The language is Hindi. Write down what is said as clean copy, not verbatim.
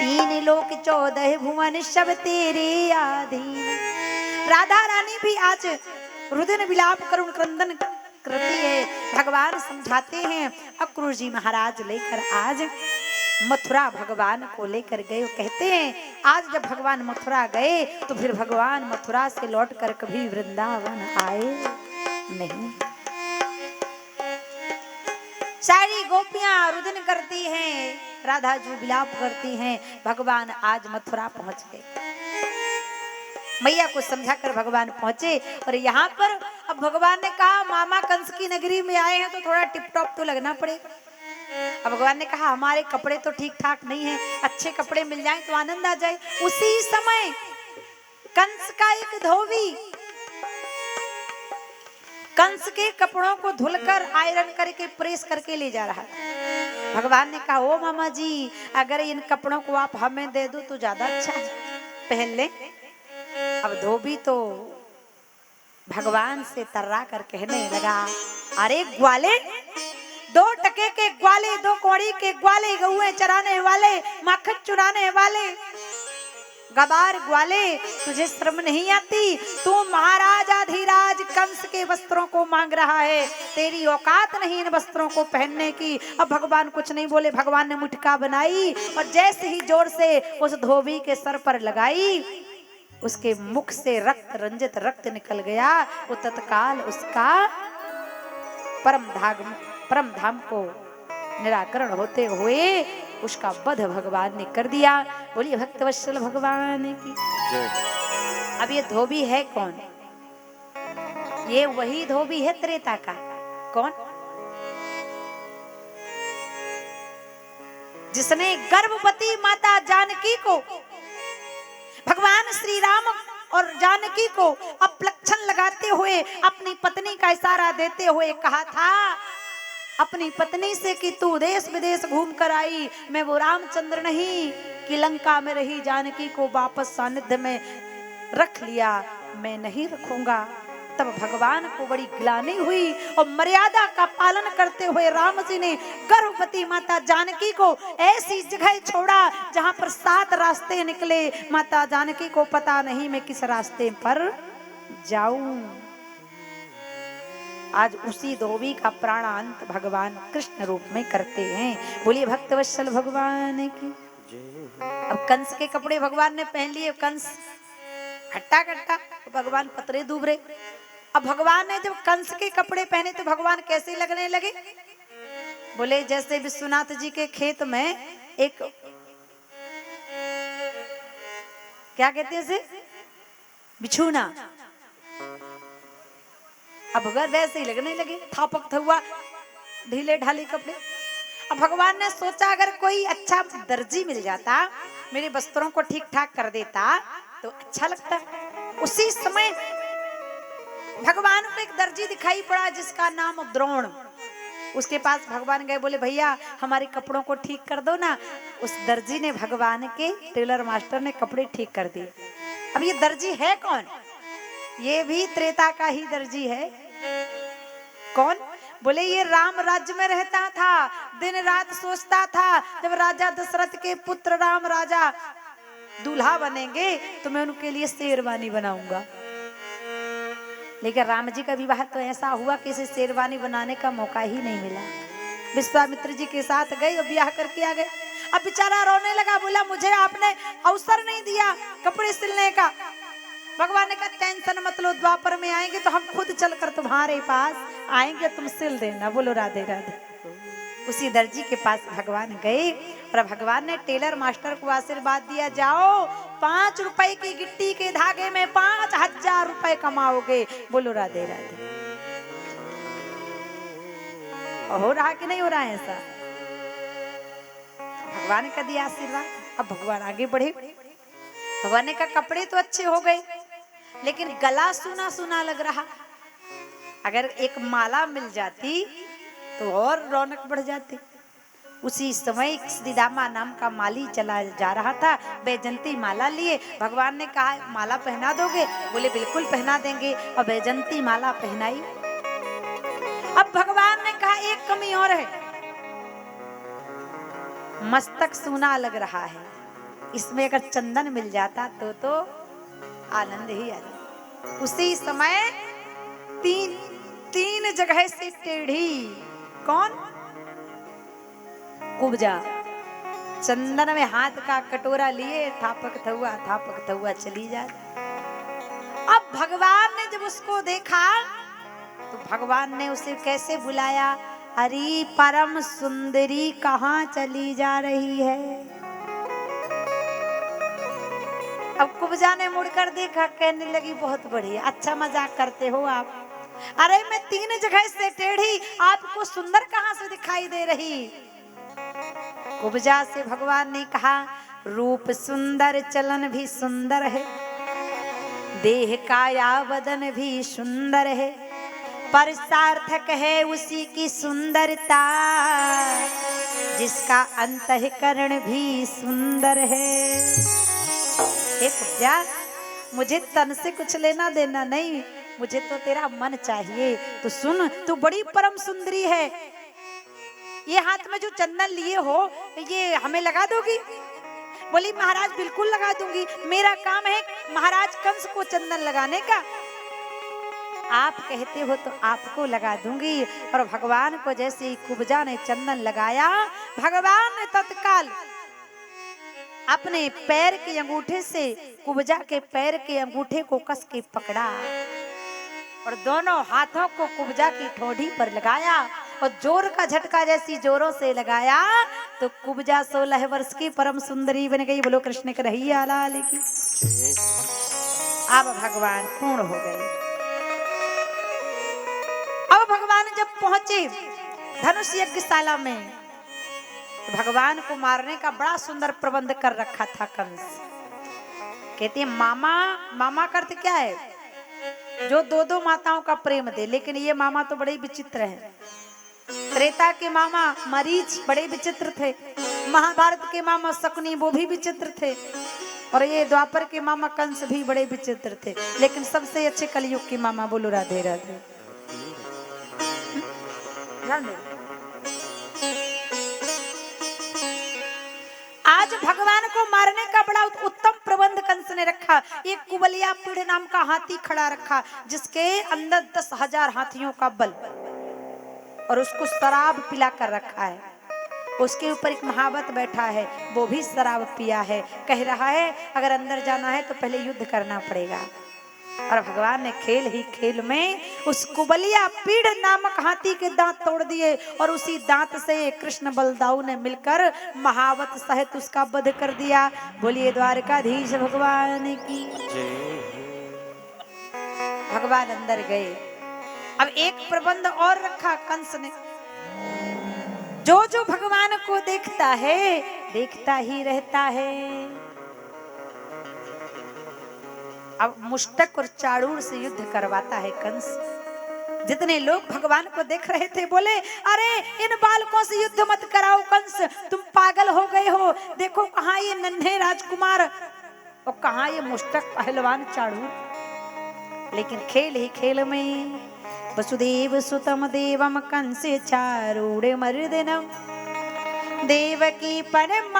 तीन लोक 14 भुवन सब तेरे आधीन। राधा रानी भी आज रुदन विलाप करुण क्रंदन करती है। भगवान समझाते हैं। अक्रूर जी महाराज लेकर आज मथुरा भगवान को लेकर गए। कहते हैं आज जब भगवान मथुरा गए तो फिर भगवान मथुरा से लौटकर कभी वृंदावन आए नहीं। सारी गोपियां रुदन करती हैं, राधा जी विलाप करती हैं। भगवान आज मथुरा पहुंच गए। मैया को समझाकर भगवान पहुंचे और यहाँ पर अब भगवान ने कहा मामा कंस की नगरी में आए हैं तो थोड़ा टिप टॉप तो लगना पड़ेगा। अब भगवान ने कहा हमारे कपड़े तो ठीक ठाक नहीं हैं, अच्छे कपड़े मिल जाएं तो आनंद आ जाए। उसी समय कंस का एक धोबी कंस के कपड़ों को धुलकर आयरन करके प्रेस करके ले जा रहा था। भगवान ने कहा ओ मामा जी अगर इन कपड़ों को आप हमें दे दो तो ज्यादा अच्छा है, पहन ले। अब धोबी तो भगवान से तर्रा कर कहने लगा अरे ग्वाले, 2 टके के ग्वाले, 2 कौड़ी के ग्वाले, गौएं चराने वाले, माखन चुराने वाले, गबार ग्वाले, तुझे शर्म नहीं आती? तू महाराजाधिराज कंस के वस्त्रों को मांग रहा है, तेरी औकात नहीं इन वस्त्रों को पहनने की। अब भगवान कुछ नहीं बोले। भगवान ने मुटका बनाई और जैसे ही जोर से उस धोबी के सर पर लगाई उसके मुख से रक्त रंजित रक्त निकल गया। वो तत्काल उसका परम धाम को निराकरण होते हुए उसका वध भगवान ने कर दिया। बोलिए भक्तवत्सल भगवान की। अब ये धोबी है कौन? ये वही धोबी है त्रेता का। कौन? जिसने गर्भवती माता जानकी को भगवान श्री राम और जानकी को अपलक्षण लगाते हुए अपनी पत्नी का इशारा देते हुए कहा था अपनी पत्नी से कि तू देश विदेश घूम कर आई, मैं वो रामचंद्र नहीं कि लंका में रही जानकी को वापस सानिध्य में रख लिया, मैं नहीं रखूंगा। तब भगवान को बड़ी ग्लानि हुई और मर्यादा का पालन करते हुए राम जी ने गर्भवती माता जानकी को ऐसी जगह छोड़ा जहां पर 7 रास्ते निकले। माता जानकी को पता नहीं मैं किस रास्ते पर जाऊं। आज उसी धोबी का प्राणांत भगवान कृष्ण रूप में करते हैं। बोलिए भक्तवत्सल भगवान की। अब कंस के कपड़े भगवान ने पहन लिए। कंस खट्टा खट्टा, भगवान पतरे दूबरे। अब भगवान ने जब कंस के कपड़े पहने तो भगवान कैसे लगने लगे? बोले जैसे विश्वनाथ जी के खेत में एक क्या कहते हैं इसे, बिछूना। अब अगर वैसे ही लगने लगे, थापक हुआ ढीले ढाले कपड़े। अब भगवान ने सोचा अगर कोई अच्छा दर्जी मिल जाता, मेरे वस्त्रों को ठीक ठाक कर देता तो अच्छा लगता। उसी समय भगवान को एक दर्जी दिखाई पड़ा जिसका नाम द्रोण। उसके पास भगवान गए, बोले भैया हमारे कपड़ों को ठीक कर दो ना। उस दर्जी ने भगवान के टेलर मास्टर ने कपड़े ठीक कर दिए। अब ये दर्जी है कौन? ये भी त्रेता का ही दर्जी है। कौन? बोले ये राम राज्य में रहता था, दिन रात सोचता था जब राजा दशरथ के पुत्र राम राजा दूल्हा बनेंगे तो मैं उनके लिए शेरवानी बनाऊंगा। लेकिन राम जी का विवाह तो ऐसा हुआ कि इसे शेरवानी बनाने का मौका ही नहीं मिला। विश्वामित्र जी के साथ गए और ब्याह करके आ गए। अब बेचारा रोने लगा, बोला मुझे आपने अवसर नहीं दिया कपड़े सिलने का। भगवान ने कहा टेंशन मत लो, द्वापर में आएंगे तो हम खुद चलकर तुम्हारे पास आएंगे, तुम सिल देना। बोलो राधे राधे। उसी दर्जी के पास भगवान गए और भगवान ने टेलर मास्टर को आशीर्वाद दिया, जाओ 5 रुपए की गिट्टी के धागे में 5000 रुपए कमाओगे। बोलो राधे राधे। हो रहा कि नहीं हो रहा है ऐसा? भगवान का दिया आशीर्वाद। अब भगवान आगे बढ़े। भगवान ने कहा कपड़े तो अच्छे हो गए लेकिन गला सुना सुना लग रहा। अगर एक माला मिल जाती तो और रौनक बढ़ जाती। उसी समय श्रीदामा नाम का माली चला जा रहा था, बैजंती माला लिए। भगवान ने कहा माला पहना दोगे? बोले बिल्कुल पहना देंगे। और बैजंती माला पहनाई। अब भगवान ने कहा एक कमी और है, मस्तक सूना लग रहा है। इसमें अगर चंदन मिल जाता तो आनंद ही आ जाता। उसी समय तीन जगह से टेढ़ी, कौन? कुब्जा चंदन में हाथ का कटोरा लिए थापक थुआ चली जाती। अब भगवान ने जब उसको देखा तो भगवान ने उसे कैसे बुलाया, अरे परम सुंदरी कहाँ चली जा रही है। अब कुब्जा ने मुड़कर देखा, कहने लगी बहुत बढ़िया, अच्छा मजाक करते हो आप। अरे मैं 3 जगह से टेढ़ी, आपको सुंदर कहाँ से दिखाई दे रही। कुब्जा से भगवान ने कहा, रूप सुंदर, चलन भी सुंदर है, देह काया बदन भी सुंदर है, पर सार्थक है उसी की सुंदरता जिसका अंतःकरण भी सुंदर है। हे कुब्जा, मुझे तन से कुछ लेना देना नहीं, मुझे तो तेरा मन चाहिए। तो सुन, तू बड़ी परम सुंदरी है, ये हाथ में जो चंदन लिए हो ये हमें लगा दोगी? बोली महाराज बिल्कुल लगा दूंगी, मेरा काम है महाराज कंस को चंदन लगाने का। आप कहते हो तो आपको लगा दूंगी। और भगवान को जैसे ही कुब्जा ने चंदन लगाया, भगवान ने तत्काल अपने पैर के अंगूठे से कुब्जा के पैर के अंगूठे को कस के पकड़ा और दोनों हाथों को कुब्जा की ठोड़ी पर लगाया और जोर का झटका जैसी जोरों से लगाया तो कुब्जा 16 वर्ष की परम सुंदरी बन गई। बोलो कृष्ण कन्हैया लाल की। अब भगवान पूर्ण हो गए। अब भगवान जब पहुंचे धनुष यज्ञशाला में तो भगवान को मारने का बड़ा सुंदर प्रबंध कर रखा था कंस। कहते हैं मामा, मामा का अर्थ क्या है? जो 2 माताओं का प्रेम दे। लेकिन ये मामा तो बड़े विचित्र हैं। त्रेता के मामा मरीच बड़े विचित्र थे, महाभारत के मामा शकुनी वो भी विचित्र थे, और ये द्वापर के मामा कंस भी बड़े विचित्र थे। लेकिन सबसे अच्छे कलयुग के मामा बोलो राधे राधे। आज भगवान को मारने का बड़ा उत्तम प्रबंध कंस ने रखा। एक कुबलिया पीढ़ नाम का हाथी खड़ा रखा जिसके अंदर 10,000 हाथियों का बल, और उसको शराब पिला कर रखा है। उसके ऊपर एक महावत बैठा है, वो भी शराब पिया है। कह रहा है अगर अंदर जाना है तो पहले युद्ध करना पड़ेगा। और भगवान ने खेल ही खेल में उस कुबलिया पीढ़ नामक हाथी के दांत तोड़ दिए और उसी दांत से कृष्ण बलदाऊ ने मिलकर महावत सहित उसका वध कर दिया। बोलिए द्वारकाधीश भगवान की। भगवान अंदर गए। अब एक प्रबंध और रखा कंस ने, जो जो भगवान को देखता है देखता ही रहता है। अब मुष्टक और चाड़ूर से युद्ध करवाता है कंस। जितने लोग भगवान को देख रहे थे बोले अरे इन बालकों से युद्ध मत कराओ कंस, तुम पागल हो गए हो। देखो कहाँ ये नन्हे राजकुमार और कहाँ ये मुष्टक पहलवान चाड़ूर। लेकिन खेल ही खेल में वसुदेव सुतम देवम कंस चारूढ़ मर्दनम देवकी परम